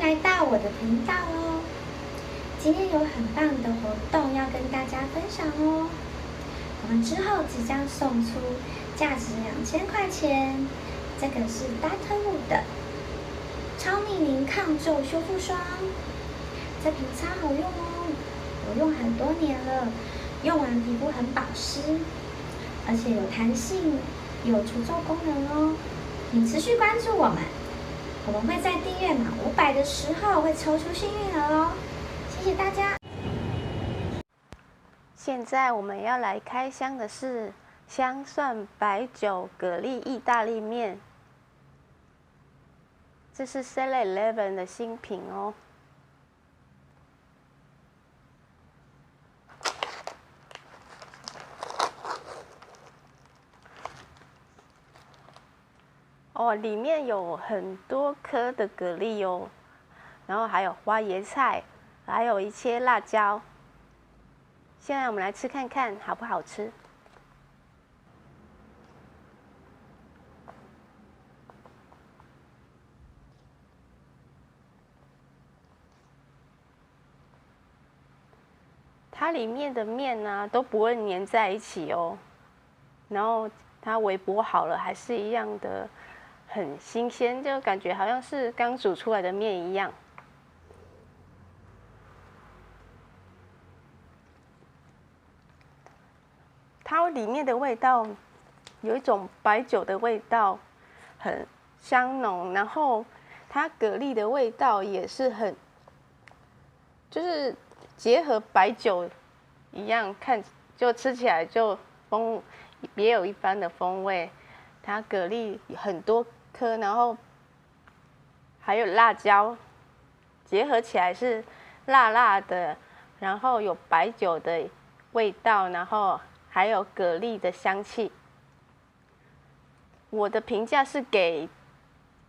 来到我的频道哦！今天有很棒的活动要跟大家分享哦。我们之后即将送出价值2000块钱，这个是 Dr.Wu 的超逆龄抗皱修复霜，这瓶超好用哦，我用很多年了，用完皮肤很保湿，而且有弹性，有除皱功能哦。请持续关注我们会在订阅满500的时候会抽出幸运儿哦，谢谢大家。现在我们要来开箱的是香蒜白酒蛤蜊意大利面，这是 7-Eleven 的新品哦。里面有很多颗的蛤蜊哦，然后还有花椰菜，还有一些辣椒。现在我们来吃看看好不好吃。它里面的面呢都不会粘在一起哦，然后它微波好了还是一样的很新鲜，就感觉好像是刚煮出来的面一样。它里面的味道有一种白酒的味道，很香浓，然后它蛤蜊的味道也是很，就是结合白酒一样，就吃起来就别有一番的风味。它蛤蜊很多颗，然后还有辣椒，结合起来是辣辣的，然后有白酒的味道，然后还有蛤蜊的香气。我的评价是给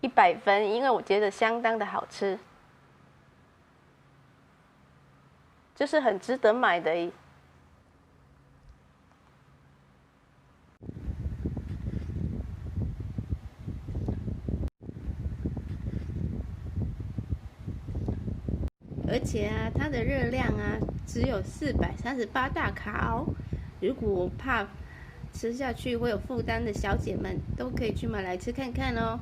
100分，因为我觉得相当的好吃，就是很值得买的。而且啊，它的热量啊只有438大卡哦。如果怕吃下去会有负担的小姐们，都可以去买来吃看看哦。